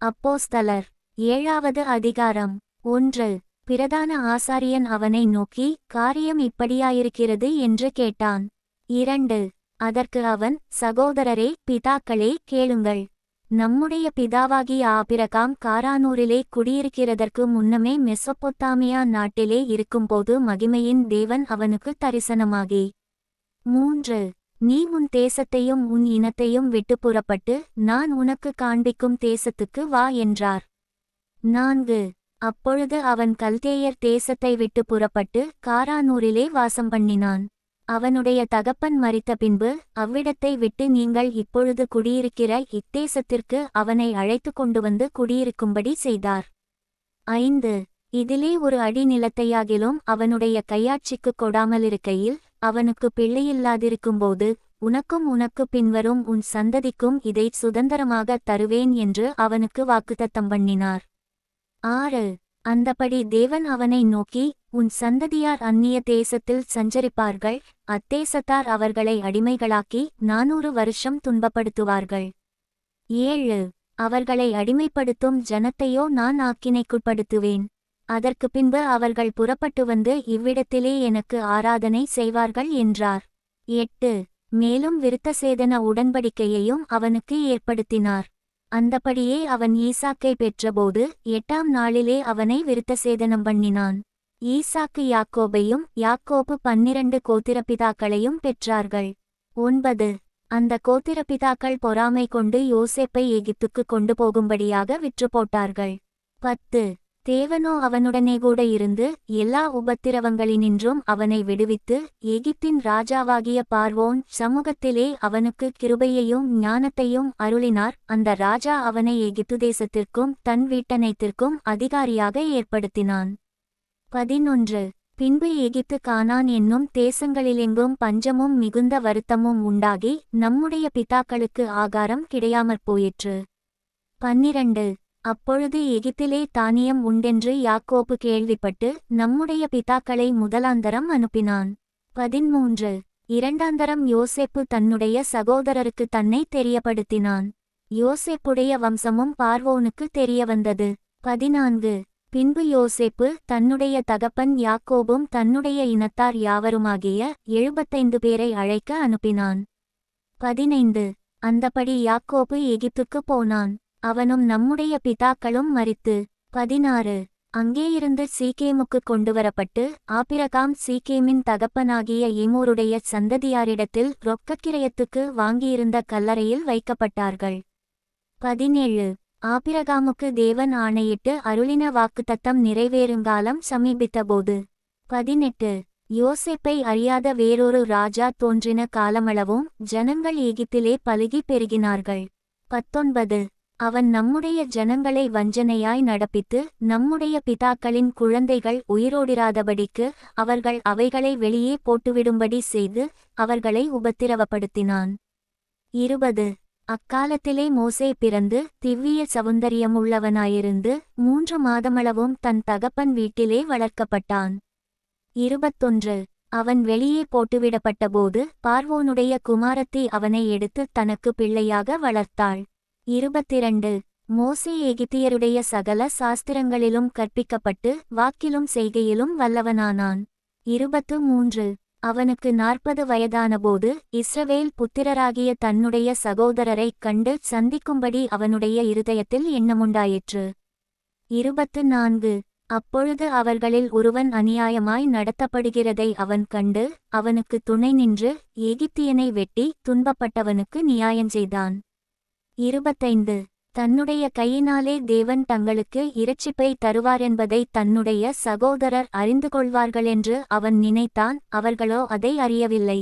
அப்போஸ்தலர் 7வது அதிகாரம். 1. பிரதான ஆசாரியன் அவனை நோக்கி, காரியம் இப்படியாயிருக்கிறது என்று கேட்டான். 2. அதற்கு அவன், சகோதரரே, பிதாக்களே, கேளுங்கள். நம்முடைய பிதாவாகிய ஆபிரகாம் காரானூரிலே குடியிருக்கிறதற்கு முன்னமே மெசொப்பொத்தாமியா நாட்டிலே இருக்கும்போது மகிமையின் தேவன் அவனுக்கு தரிசனமாகி. 3. நீ உன் தேசத்தையும் உன் இனத்தையும் விட்டு புறப்பட்டு நான் உனக்கு காண்பிக்கும் தேசத்துக்கு வா என்றார். 4. அப்பொழுது அவன் கல்தேயர் தேசத்தை விட்டு புறப்பட்டு காரானூரிலே வாசம் பண்ணினான். அவனுடைய தகப்பன் மரித்த பின்பு அவ்விடத்தை விட்டு நீங்கள் இப்பொழுது குடியிருக்கிற இத்தேசத்திற்கு அவனை அழைத்து கொண்டு வந்து குடியிருக்கும்படி செய்தார். 5. இதிலே ஒரு அடி நிலத்தையாகிலும் அவனுடைய கையாட்சிக்கு கொடாமலிருக்கையில் அவனுக்கு பிள்ளையில்லாதிருக்கும்போது உனக்கும் உனக்கு பின்வரும் உன் சந்ததிக்கும் இதைச் சுதந்திரமாக தருவேன் என்று அவனுக்கு வாக்குத்தத்தம் பண்ணினார். 6. அந்தபடி தேவன் அவனை நோக்கி, உன் சந்ததியார் அந்நிய தேசத்தில் சஞ்சரிப்பார்கள், அத்தேசத்தார் அவர்களை அடிமைகளாக்கி 400 வருஷம் துன்பப்படுத்துவார்கள். 7. அவர்களை அடிமைப்படுத்தும் ஜனத்தையோ நான் ஆக்கினைக்குட்படுத்துவேன். அதற்கு பின்பு அவர்கள் புறப்பட்டு வந்து இவ்விடத்திலே எனக்கு ஆராதனை செய்வார்கள் என்றார். 8. மேலும் விருத்தசேதன உடன்படிக்கையையும் அவனுக்கு ஏற்படுத்தினார். அந்தபடியே அவன் ஈசாக்கை பெற்றபோது 8ஆம் நாளிலே அவனை விருத்தசேதனம் பண்ணினான். ஈசாக்கு யாக்கோபையும் யாக்கோபு 12 கோத்திரப்பிதாக்களையும் பெற்றார்கள். 9. அந்த கோத்திரப்பிதாக்கள் பொறாமை கொண்டு யோசேப்பை எகிப்துக்கு கொண்டு போகும்படியாக விற்று போட்டார்கள். 10. தேவனோ அவனுடனே கூட இருந்து எல்லா உபத்திரவங்களினின்றும் அவனை விடுவித்து எகிப்தின் ராஜாவாகிய பார்வோன் சமூகத்திலே அவனுக்கு கிருபையையும் ஞானத்தையும் அருளினார். அந்த ராஜா அவனை எகிப்து தேசத்திற்கும் தன் வீட்டனைத்திற்கும் அதிகாரியாக ஏற்படுத்தினான். 11. பின்பு எகிப்து கானான் என்னும் தேசங்களிலெங்கும் பஞ்சமும் மிகுந்த வருத்தமும் உண்டாகி நம்முடைய பிதாக்களுக்கு ஆகாரம் கிடையாமற் போயிற்று. 12. அப்பொழுது எகிப்திலே தானியம் உண்டென்று யாக்கோபு கேள்விப்பட்டு நம்முடைய பிதாக்களை முதலாந்தரம் அனுப்பினான். 13. இரண்டாந்தரம் யோசேப்பு தன்னுடைய சகோதரருக்கு தன்னை தெரியப்படுத்தினான். யோசேப்புடைய வம்சமும் பார்வோனுக்கு தெரியவந்தது. 14. பின்பு யோசேப்பு தன்னுடைய தகப்பன் யாக்கோபும் தன்னுடைய இனத்தார் யாவருமாகிய 75 பேரை அழைக்க அனுப்பினான். 15. அந்தபடி யாக்கோபு எகிப்துக்கு போனான். அவனும் நம்முடைய பிதாக்களும் மரித்து. 16. அங்கேயிருந்து சீக்கேமுக்கு கொண்டுவரப்பட்டு ஆபிரகாம் சீக்கேமின் தகப்பனாகிய ஏமோருடைய சந்ததியாரிடத்தில் ரொக்கக்கிரயத்துக்கு வாங்கியிருந்த கல்லறையில் வைக்கப்பட்டார்கள். 17. ஆபிரகாமுக்கு தேவன் ஆணையிட்டு அருளின வாக்குத்தத்தம் நிறைவேறுங்காலம் சமீபித்தபோது. 18. யோசேப்பை அறியாத வேறொரு ராஜா தோன்றின காலமளவும் ஜனங்கள் எகிப்திலே பலுகி பெருகினார்கள். 19. அவன் நம்முடைய ஜனங்களை வஞ்சனையாய் நடப்பித்து நம்முடைய பிதாக்களின் குழந்தைகள் உயிரோடிராதபடிக்கு அவர்கள் அவைகளை வெளியே போட்டுவிடும்படி செய்து அவர்களை உபத்திரவப்படுத்தினான். 20. அக்காலத்திலே மோசே பிறந்து திவ்விய சவுந்தரியமுள்ளவனாயிருந்து 3 மாதமளவும் தன் தகப்பன் வீட்டிலே வளர்க்கப்பட்டான். 21. அவன் வெளியே போட்டுவிடப்பட்டபோது பார்வோனுடைய குமாரத்தி அவனை எடுத்து தனக்கு பிள்ளையாக வளர்த்தாள். 22. மோசே எகிப்தியருடைய சகல சாஸ்திரங்களிலும் கற்பிக்கப்பட்டு வாக்கிலும் செய்கையிலும் வல்லவனானான். 23. அவனுக்கு 40 வயதானபோது இஸ்ரவேல் புத்திரராகிய தன்னுடைய சகோதரரைக் கண்டு சந்திக்கும்படி அவனுடைய இருதயத்தில் எண்ணமுண்டாயிற்று. 24. அப்பொழுது அவர்களில் ஒருவன் அநியாயமாய் நடத்தப்படுகிறதை அவன் கண்டு அவனுக்கு துணை நின்று எகிப்தியனை வெட்டி துன்பப்பட்டவனுக்கு நியாயஞ்செய்தான். 25. தன்னுடைய கையினாலே தேவன் தங்களுக்கு இரட்சிப்பை தருவாரென்பதை தன்னுடைய சகோதரர் அறிந்து கொள்வார்களென்று அவன் நினைத்தான், அவர்களோ அதை அறியவில்லை.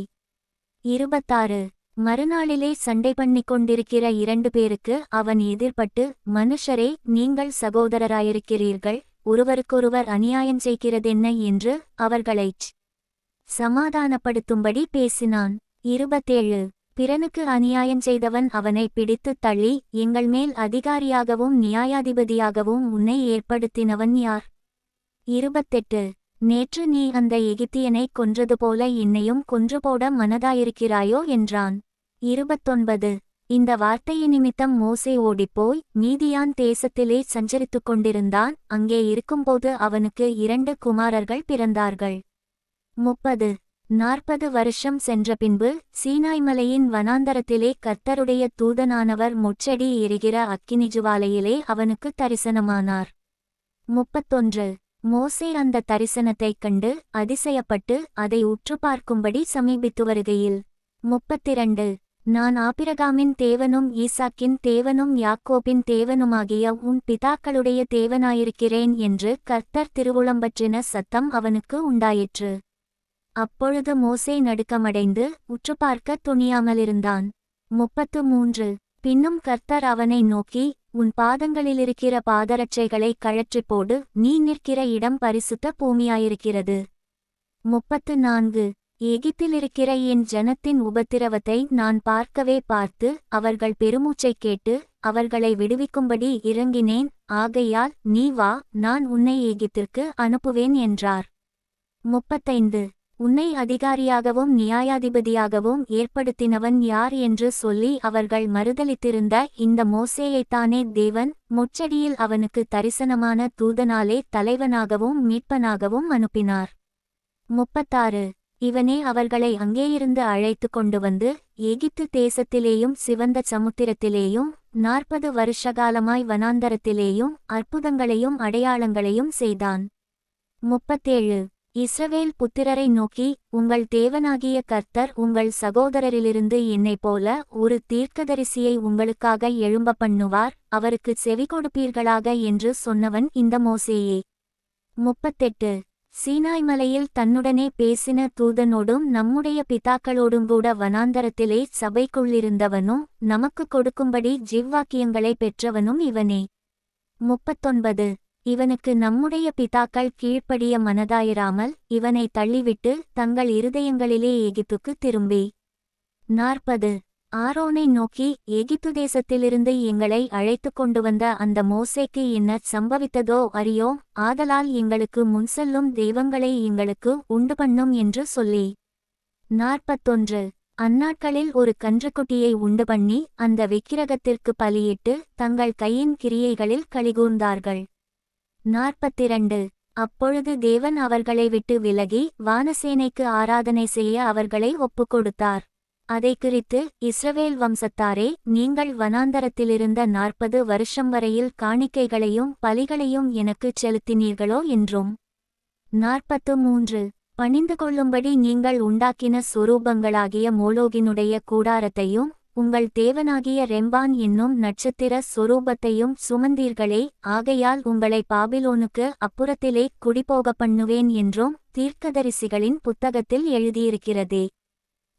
26. மறுநாளிலே சண்டை பண்ணிக் கொண்டிருக்கிற 2 பேருக்கு அவன் எதிர்பட்டு, மனுஷரே, நீங்கள் சகோதரராயிருக்கிறீர்கள், ஒருவருக்கொருவர் அநியாயம் செய்கிறதென்ன என்று அவர்களைச் சமாதானப்படுத்தும்படி பேசினான். 27. பிறனுக்கு அநியாயம் செய்தவன் அவனை பிடித்து தள்ளி, எங்கள் மேல் அதிகாரியாகவும் நியாயாதிபதியாகவும் உன்னை ஏற்படுத்தினவன் யார்? 28. நேற்று நீ அந்த எகிப்தியனை கொன்றது போல என்னையும் கொன்றுபோட மனதாயிருக்கிறாயோ என்றான். 29. இந்த வார்த்தையை நிமித்தம் மோசே ஓடிப்போய் மீதியான் தேசத்திலே சஞ்சரித்துக் கொண்டிருந்தான். அங்கே இருக்கும்போது அவனுக்கு 2 குமாரர்கள் பிறந்தார்கள். 40 வருஷம் சென்ற பின்பு சீனாய் மலையின் வனாந்தரத்திலே கர்த்தருடைய தூதனானவர் முட்செடி எரிகிற அக்கினிஜுவாலையிலே அவனுக்கு தரிசனமானார். 31 மோசே அந்த தரிசனத்தைக் கண்டு அதிசயப்பட்டு அதை உற்று பார்க்கும்படி சமீபித்து வருகையில் 32 நான் ஆபிரகாமின் தேவனும் ஈசாக்கின் தேவனும் யாக்கோபின் தேவனுமாகிய உன் பிதாக்களுடைய தேவனாயிருக்கிறேன் என்று கர்த்தர் திருவுளம்பற்றின சத்தம் அவனுக்கு உண்டாயிற்று. அப்பொழுது மோசே நடுக்கமடைந்து உற்று பார்க்க துணியாமலிருந்தான். 33 பின்னும் கர்த்தர் அவனை நோக்கி, உன் பாதங்களிலிருக்கிற பாதரட்சைகளை கழற்றிப் போடு, நீ நிற்கிற இடம் பரிசுத்த பூமியாயிருக்கிறது. 34 எகிப்திலிருக்கிற என் ஜனத்தின் உபத்திரவத்தை நான் பார்த்து அவர்கள் பெருமூச்சைக் கேட்டு அவர்களை விடுவிக்கும்படி இறங்கினேன். ஆகையால் நீ வா, நான் உன்னை எகிப்திற்கு அனுப்புவேன் என்றார். 35 உன்னை அதிகாரியாகவும் நியாயாதிபதியாகவும் ஏற்படுத்தினவன் யார் என்று சொல்லி அவர்கள் மறுதலித்திருந்த இந்த மோசேயைத்தானே தேவன் முட்செடியில் அவனுக்கு தரிசனமான தூதனாலே தலைவனாகவும் மீட்பனாகவும் அனுப்பினார். 36 இவனே அவர்களை அங்கேயிருந்து அழைத்து கொண்டு வந்து எகிப்து தேசத்திலேயும் சிவந்த சமுத்திரத்திலேயும் 40 வருஷகாலமாய் வனாந்தரத்திலேயும் அற்புதங்களையும் அடையாளங்களையும் செய்தான். 37 இஸ்ரவேல் புத்திரரை நோக்கி, உங்கள் தேவனாகிய கர்த்தர் உங்கள் சகோதரரிலிருந்து என்னைப் போல ஒரு தீர்க்கதரிசியை உங்களுக்காக எழும்ப பண்ணுவார், அவருக்கு செவிகொடுப்பீர்களாக என்று சொன்னவன் இந்த மோசேயே. 38 சீனாய் மலையில் தன்னுடனே பேசின தூதனோடும் நம்முடைய பிதாக்களோடுங்கூட வனாந்தரத்திலே சபைக்குள்ளிருந்தவனும் நமக்கு கொடுக்கும்படி ஜிவ்வாக்கியங்களை பெற்றவனும் இவனே. 39 இவனுக்கு நம்முடைய பிதாக்கள் கீழ்ப்படிய மனதாயிராமல் இவனை தள்ளிவிட்டு தங்கள் இருதயங்களிலே எகிப்துக்கு திரும்பி 40 ஆரோனை நோக்கி, எகிப்து தேசத்திலிருந்து எங்களை அழைத்து கொண்டு வந்த அந்த மோசேக்கு என்ன சம்பவித்ததோ அறியோம், ஆதலால் எங்களுக்கு முன்செல்லும் தெய்வங்களை எங்களுக்கு உண்டு பண்ணும் என்று சொல்லி. 41 அந்நாட்களில் ஒரு கன்றுக்குட்டியை உண்டு பண்ணி அந்த விக்கிரகத்திற்கு பலியிட்டு தங்கள் கையின் கிரியைகளில் களிகூர்ந்தார்கள். 42 அப்பொழுது தேவன் அவர்களை விட்டு விலகி வானசேனைக்கு ஆராதனை செய்ய அவர்களை ஒப்புக்கொடுத்தார். அதை குறித்து இஸ்ரவேல் வம்சத்தாரே, நீங்கள் வனாந்தரத்திலிருந்த 40 வருஷம் வரையில் காணிக்கைகளையும் பலிகளையும் எனக்குச் செலுத்தினீர்களோ என்றும். 43 பணிந்து கொள்ளும்படி நீங்கள் உண்டாக்கின சொரூபங்களாகிய மோலோகினுடைய கூடாரத்தையும் உங்கள் தேவனாகிய ரெம்பான் என்னும் நட்சத்திர சொரூபத்தையும் சுமந்தீர்களே, ஆகையால் உங்களை பாபிலோனுக்கு அப்புறத்திலே குடிபோக பண்ணுவேன் என்றும் தீர்க்கதரிசிகளின் புத்தகத்தில் எழுதியிருக்கிறதே.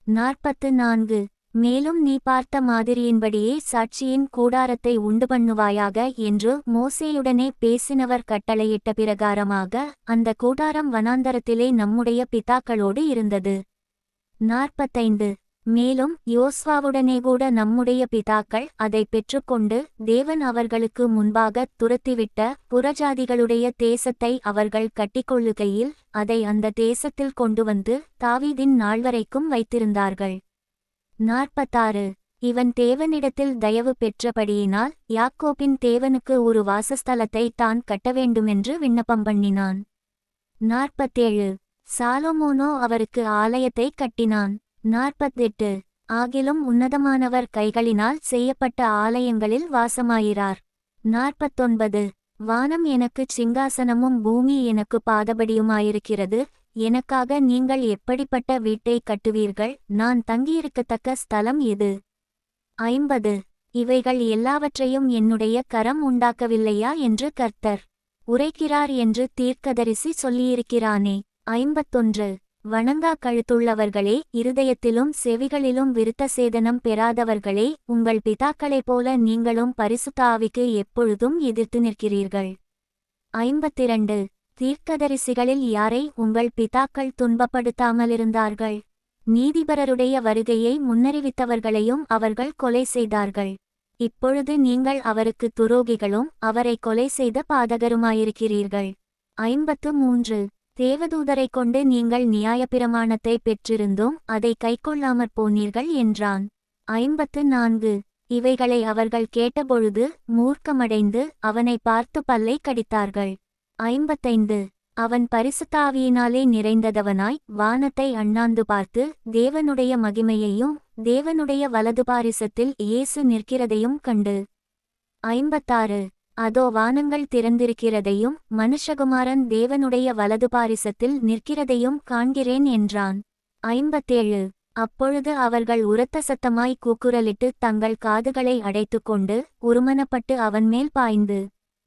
44 மேலும் நீ பார்த்த மாதிரியின்படியே சாட்சியின் கூடாரத்தை உண்டு பண்ணுவாயாக என்று மோசேயுடனே பேசினவர் கட்டளையிட்ட பிரகாரமாக அந்த கூடாரம் வனாந்தரத்திலே நம்முடைய பிதாக்களோடு இருந்தது. 45 மேலும் யோசுவாவுடனே கூட நம்முடைய பிதாக்கள் அதை பெற்றுக்கொண்டு தேவன் அவர்களுக்கு முன்பாக துரத்திவிட்ட புறஜாதிகளுடைய தேசத்தை அவர்கள் கட்டிக்கொள்ளுகையில் அதை அந்த தேசத்தில் கொண்டு வந்து தாவீதின் நாள்வரைக்கும் வைத்திருந்தார்கள். 46 இவன் தேவனிடத்தில் தயவு பெற்றபடியினால் யாக்கோபின் தேவனுக்கு ஒரு வாசஸ்தலத்தை தான் கட்டவேண்டுமென்று விண்ணப்பம் பண்ணினான். 47 சாலொமோனோ அவருக்கு ஆலயத்தை கட்டினான். 48 ஆகிலும் உன்னதமானவர் கைகளினால் செய்யப்பட்ட ஆலயங்களில் வாசமாயிரார். 49 வானம் எனக்குச் சிங்காசனமும் பூமி எனக்கு பாதபடியுமாயிருக்கிறது, எனக்காக நீங்கள் எப்படிப்பட்ட வீட்டை கட்டுவீர்கள், நான் தங்கியிருக்கத்தக்க ஸ்தலம் எது? 50 இவைகள் எல்லாவற்றையும் என்னுடைய கரம் உண்டாக்கவில்லையா என்று கர்த்தர் உரைக்கிறார் என்று தீர்க்கதரிசி சொல்லியிருக்கிறானே. 51 வணங்கா கழுத்துள்ளவர்களே, இருதயத்திலும் செவிகளிலும் விருத்த சேதனம் பெறாதவர்களே, உங்கள் பிதாக்களைப் போல நீங்களும் பரிசுத்த ஆவிக்கு எப்பொழுதும் எதிர்த்து நிற்கிறீர்கள். 52 தீர்க்கதரிசிகளில் யாரை உங்கள் பிதாக்கள் துன்பப்படுத்தாமலிருந்தார்கள்? நீதிபரருடைய வருகையை முன்னறிவித்தவர்களையும் அவர்கள் கொலை செய்தார்கள். இப்பொழுது நீங்கள் அவருக்கு துரோகிகளும் அவரை கொலை செய்த பாதகருமாயிருக்கிறீர்கள். 53 தேவதூதரைக் கொண்டு நீங்கள் நியாயப்பிரமாணத்தை பெற்றிருந்தும் அதை கைக்கொள்ளாமற் போனீர்கள் என்றான். 54 இவைகளை அவர்கள் கேட்டபொழுது மூர்க்கமடைந்து அவனை பார்த்து பல்லை கடித்தார்கள். 55 அவன் பரிசுத்தாவியினாலே நிறைந்ததவனாய் வானத்தை அண்ணாந்து பார்த்து தேவனுடைய மகிமையையும் தேவனுடைய வலது பாரிசத்தில் இயேசு நிற்கிறதையும் கண்டு. 56 அதோ வானங்கள் திறந்திருக்கிறதையும் மனுஷகுமாரன் தேவனுடைய வலது பாரிசத்தில் நிற்கிறதையும் காண்கிறேன் என்றான். 57 அப்பொழுது அவர்கள் உரத்த சத்தமாய் கூக்குரலிட்டு தங்கள் காதுகளை அடைத்துக்கொண்டு உருமனப்பட்டு அவன்மேல் பாய்ந்து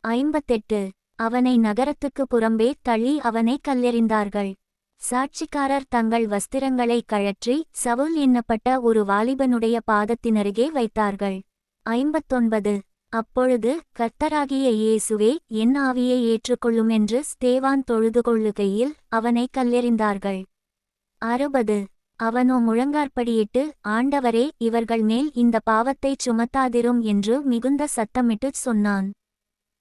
58 அவனை நகரத்துக்கு புறம்பே தள்ளி அவனை கல்லெறிந்தார்கள். சாட்சிக்காரர் தங்கள் வஸ்திரங்களை கழற்றி சவுல் என்னப்பட்ட ஒரு வாலிபனுடைய பாதத்தினருகே வைத்தார்கள். 59 அப்பொழுது கர்த்தராகிய இயேசுவே என் ஆவியை ஏற்றுக்கொள்ளும் என்று ஸ்தேவான் தொழுது கொள்ளுகையில் அவனை கல்லெறிந்தார்கள். 60 அவனோ முழங்காற்படியிட்டு ஆண்டவரே இவர்கள் மேல் இந்த பாவத்தைச் சுமத்தாதிரும் என்று மிகுந்த சத்தமிட்டுச் சொன்னான்.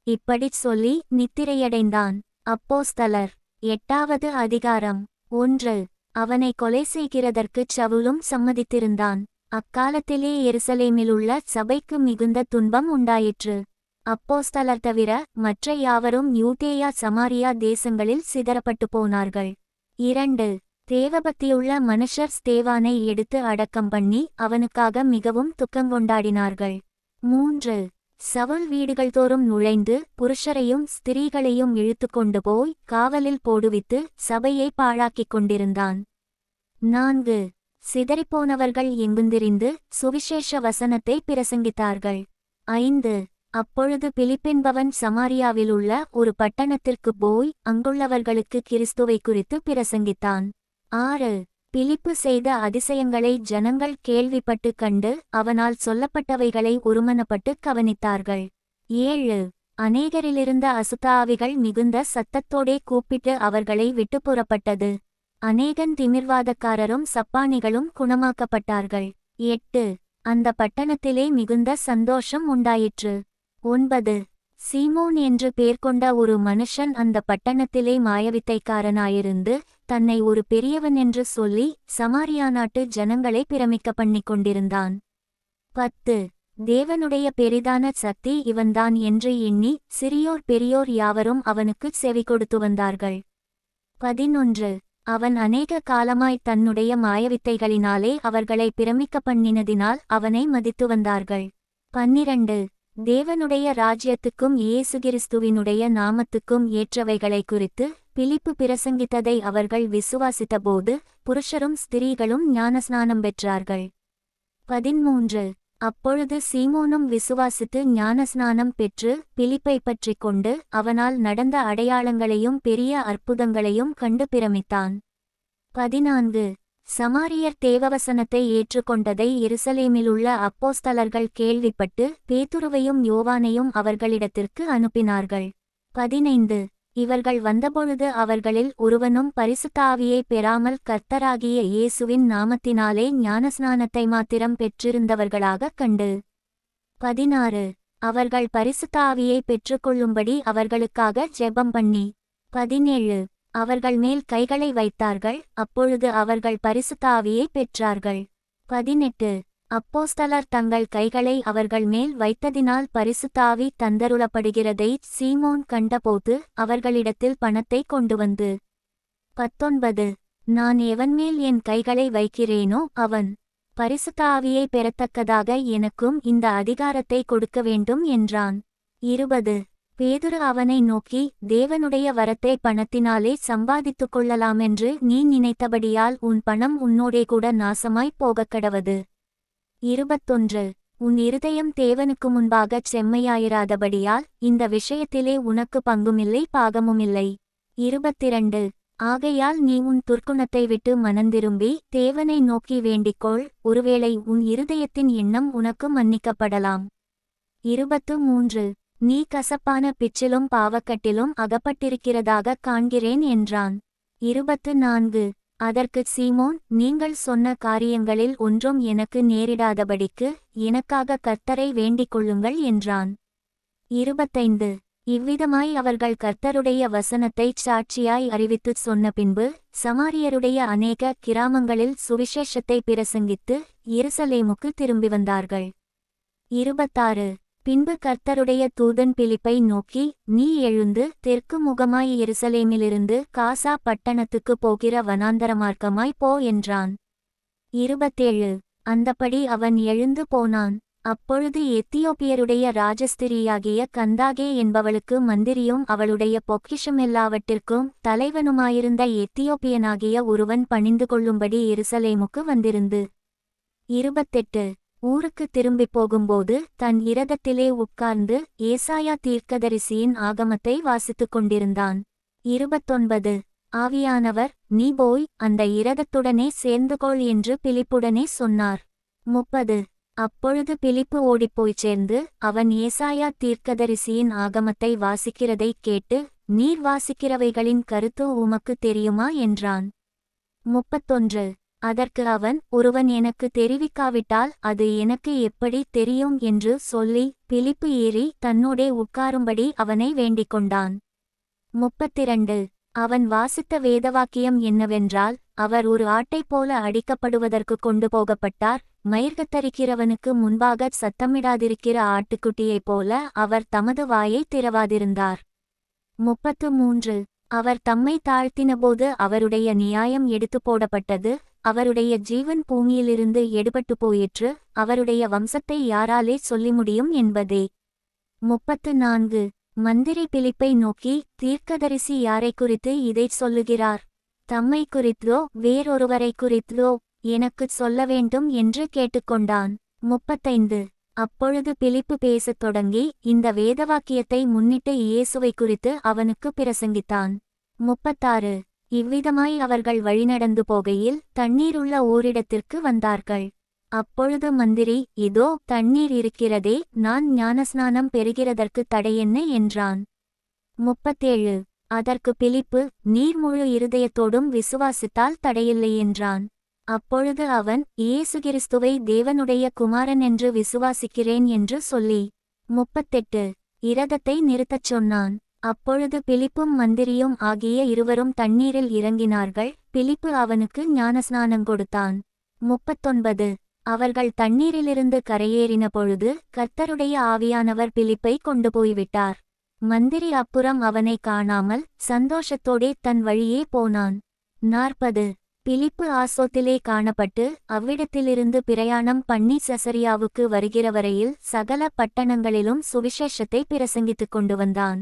இப்படிச் சொல்லி நித்திரையடைந்தான். அப்போஸ்தலர் 8வது அதிகாரம். 1 அவனை கொலை செய்கிறதற்குச் சவுலும் சம்மதித்திருந்தான். அக்காலத்திலே எருசலேமிலுள்ள சபைக்கு மிகுந்த துன்பம் உண்டாயிற்று. அப்போஸ்தலர் தவிர மற்ற யாவரும் யூதேயா சமாரியா தேசங்களில் சிதறப்பட்டு போனார்கள். 2 தேவபக்தியுள்ள மனுஷர் ஸ்தேவானை எடுத்து அடக்கம் பண்ணி அவனுக்காக மிகவும் துக்கங்கொண்டாடினார்கள். 3 சவுல் வீடுகள் தோறும் நுழைந்து புருஷரையும் ஸ்திரீகளையும் இழுத்து கொண்டு போய் காவலில் போடுவித்து சபையை பாழாக்கிக் கொண்டிருந்தான். 4 சிதறிப்போனவர்கள் எங்குந்திரிந்து சுவிசேஷ வசனத்தை பிரசங்கித்தார்கள். 5 அப்பொழுது பிலிப்பென்பவன் சமாரியாவிலுள்ள ஒரு பட்டணத்திற்கு போய் அங்குள்ளவர்களுக்கு கிறிஸ்துவை குறித்து பிரசங்கித்தான். 6 பிலிப்பு செய்த அதிசயங்களை ஜனங்கள் கேள்விப்பட்டு கண்டு அவனால் சொல்லப்பட்டவைகளை ஒருமனப்பட்டு கவனித்தார்கள். 7 அநேகரிலிருந்த அசுத்தாவிகள் மிகுந்த சத்தத்தோடே கூப்பிட்டு அவர்களை விட்டு புறப்பட்டது. அநேகன் திமிர்வாதக்காரரும் சப்பானிகளும் குணமாக்கப்பட்டார்கள். 8 அந்த பட்டணத்திலே மிகுந்த சந்தோஷம் உண்டாயிற்று. 9 சீமோன் என்று பேர் கொண்ட ஒரு மனுஷன் அந்த பட்டணத்திலே மாயவித்தைக்காரனாயிருந்து தன்னை ஒரு பெரியவன் என்று சொல்லி சமாரியா நாட்டு ஜனங்களை பிரமிக்க பண்ணிக் கொண்டிருந்தான். 10 தேவனுடைய பெரிதான சக்தி இவன்தான் என்று எண்ணி சிறியோர் பெரியோர் யாவரும் அவனுக்குச் செவி கொடுத்து வந்தார்கள். 11 அவன் அநேக காலமாய் தன்னுடைய மாயவித்தைகளினாலே அவர்களை பிரமிக்க பண்ணினதினால் அவனை மதித்து வந்தார்கள். 12 தேவனுடைய ராஜ்யத்துக்கும் இயேசு கிறிஸ்துவினுடைய நாமத்துக்கும் ஏற்றவைகளை குறித்து பிலிப்பு பிரசங்கித்ததை அவர்கள் விசுவாசித்தபோது புருஷரும் ஸ்திரீகளும் ஞானஸ்நானம் பெற்றார்கள். 13 அப்பொழுது சீமோனும் விசுவாசித்து ஞானஸ்நானம் பெற்று பிலிப்பை பற்றிக் கொண்டு அவனால் நடந்த அடையாளங்களையும் பெரிய அற்புதங்களையும் கண்டு பிரமித்தான். 14 சமாரியர் தேவவசனத்தை ஏற்றுக்கொண்டதை எருசலேமிலுள்ள அப்போஸ்தலர்கள் கேள்விப்பட்டு பேதுருவையும் யோவானையும் அவர்களிடத்திற்கு அனுப்பினார்கள். 15 இவர்கள் வந்தபொழுது அவர்களில் ஒருவனும் பரிசுத்த ஆவியை பெறாமல் கர்த்தராகிய இயேசுவின் நாமத்தினாலே ஞானஸ்நானத்தை மாத்திரம் பெற்றிருந்தவர்களாகக் கண்டு. 16 அவர்கள் பரிசுத்த ஆவியை பெற்றுக்கொள்ளும்படி அவர்களுக்காக ஜெபம் பண்ணி. 17 அவர்கள் மேல் கைகளை வைத்தார்கள். அப்பொழுது அவர்கள் பரிசுத்த ஆவியை பெற்றார்கள். 18 அப்போஸ்தலர் தங்கள் கைகளை அவர்கள் மேல் வைத்ததினால் பரிசுத்த ஆவி தந்தருளப்படுகிறதை சீமோன் கண்டபோது அவர்களிடத்தில் பணத்தை கொண்டு வந்து. 19 நான் எவன்மேல் என் கைகளை வைக்கிறேனோ அவன் பரிசுத்த ஆவியை பெறத்தக்கதாக எனக்கும் இந்த அதிகாரத்தை கொடுக்க வேண்டும் என்றான். 20 பேதுரு அவனை நோக்கி தேவனுடைய வரத்தை பணத்தினாலே சம்பாதித்துக் கொள்ளலாமென்று நீ நினைத்தபடியால் உன் பணம் உன்னோடே கூட நாசமாய்ப் போகக்கடவது. 21 உன் இருதயம் தேவனுக்கு முன்பாகச் செம்மையாயிராதபடியால் இந்த விஷயத்திலே உனக்கு பங்குமில்லை பாகமுமில்லை. 22 ஆகையால் நீ உன் துர்க்குணத்தை விட்டு மனந்திரும்பி தேவனை நோக்கி வேண்டிக்கொள், ஒருவேளை உன் இருதயத்தின் எண்ணம் உனக்கு மன்னிக்கப்படலாம். 23 நீ கசப்பான பிச்சிலும் பாவக்கட்டிலும் அகப்பட்டிருக்கிறதாகக் காண்கிறேன் என்றான். 24 அதற்குச் சீமோன் நீங்கள் சொன்ன காரியங்களில் ஒன்றும் எனக்கு நேரிடாதபடிக்கு எனக்காக கர்த்தரை வேண்டிக் கொள்ளுங்கள் என்றான். 25 இவ்விதமாய் அவர்கள் கர்த்தருடைய வசனத்தைச் சாட்சியாய் அறிவித்துச் சொன்ன பின்பு சமாரியருடைய அநேக கிராமங்களில் சுவிசேஷத்தை பிரசங்கித்து எருசலேமுக்கு திரும்பி வந்தார்கள். 26. பின்பு கர்த்தருடைய தூதன் பிலிப்பை நோக்கி, நீ எழுந்து தெற்கு முகமாய் எருசலேமிலிருந்து காசா பட்டணத்துக்குப் போகிற வனாந்தரமார்க்கமாய் போ என்றான். 27. அந்தப்படி அவன் எழுந்து போனான். அப்பொழுது எத்தியோப்பியருடைய ராஜஸ்திரியாகிய கந்தாகே என்பவளுக்கு மந்திரியும் அவளுடைய பொக்கிஷமெல்லாவற்றிற்கும் தலைவனுமாயிருந்த எத்தியோப்பியனாகிய ஒருவன் பணிந்து கொள்ளும்படி எருசலேமுக்கு வந்திருந்து. 28. ஊருக்கு திரும்பிப் போகும்போது தன் இரதத்திலே உட்கார்ந்து ஏசாயா தீர்க்கதரிசியின் ஆகமத்தை வாசித்துக் கொண்டிருந்தான். 29. ஆவியானவர், நீ போய் அந்த இரதத்துடனே சேர்ந்துகொள் என்று பிலிப்புடனே சொன்னார். 30. அப்பொழுது பிலிப்பு ஓடிப்போய்ச் சேர்ந்து அவன் ஏசாயா தீர்க்கதரிசியின் ஆகமத்தை வாசிக்கிறதைக் கேட்டு, நீர் வாசிக்கிறவைகளின் கருத்து உமக்கு தெரியுமா என்றான். 31. அதற்கு அவன், ஒருவன் எனக்கு தெரிவிக்காவிட்டால் அது எனக்கு எப்படி தெரியும் என்று சொல்லி பிலிப்பு ஏறி தன்னோடே உட்காரும்படி அவனை வேண்டிக்கொண்டான். 32. அவன் வாசித்த வேதவாக்கியம் என்னவென்றால், அவர் ஒரு ஆட்டைப் போல அடிக்கப்படுவதற்கு கொண்டு போகப்பட்டார், மயிர்கத்தரிக்கிறவனுக்கு முன்பாகச் சத்தமிடாதிருக்கிற ஆட்டுக்குட்டியைப் போல அவர் தமது வாயைத் திறவாதிருந்தார். 33. அவர் தம்மை தாழ்த்தினபோது அவருடைய நியாயம் எடுத்து போடப்பட்டது, அவருடைய ஜீவன் பூமியிலிருந்து எடுபட்டு போயிற்று, அவருடைய வம்சத்தை யாராலே சொல்லி முடியும் என்பதே. 34. மந்திரி பிலிப்பை நோக்கி, தீர்க்கதரிசி யாரை குறித்து இதைச் சொல்லுகிறார்? தம்மை குறித்தோ வேறொருவரை குறித்தோ எனக்குச் சொல்ல வேண்டும் என்று கேட்டுக்கொண்டான். 35. அப்பொழுது பிலிப்பு பேசத் தொடங்கி இந்த வேதவாக்கியத்தை முன்னிட்டு இயேசுவை குறித்து அவனுக்கு பிரசங்கித்தான். 36. இவ்விதமாய் அவர்கள் வழிநடந்து போகையில் தண்ணீருள்ள ஓரிடத்திற்கு வந்தார்கள். அப்பொழுது மந்திரி, இதோ தண்ணீர் இருக்கிறதே, நான் ஞானஸ்நானம் பெறுகிறதற்கு தடையென்ன என்றான். 37. அதற்கு பிலிப்பு, நீர் முழு இருதயத்தோடும் விசுவாசித்தால் தடையில்லை என்றான். அப்பொழுது அவன், இயேசு கிறிஸ்துவை தேவனுடைய குமாரன் என்று விசுவாசிக்கிறேன் என்று சொல்லி 38. இரதத்தை நிறுத்தச் சொன்னான். அப்பொழுது பிலிப்பும் மந்திரியும் ஆகிய இருவரும் தண்ணீரில் இறங்கினார்கள். பிலிப்பு அவனுக்கு ஞானஸ்நானம் கொடுத்தான். 39. அவர்கள் தண்ணீரிலிருந்து கரையேறின பொழுது கர்த்தருடைய ஆவியானவர் பிலிப்பை கொண்டு போய்விட்டார். மந்திரி அப்புறம் அவனை காணாமல் சந்தோஷத்தோடே தன் வழியே போனான். 40. பிலிப்பு ஆசோத்திலே காணப்பட்டு அவ்விடத்திலிருந்து பிரயாணம் பண்ணி செசரியாவுக்கு வருகிறவரையில் சகல பட்டணங்களிலும் சுவிசேஷத்தை பிரசங்கித்துக் கொண்டு வந்தான்.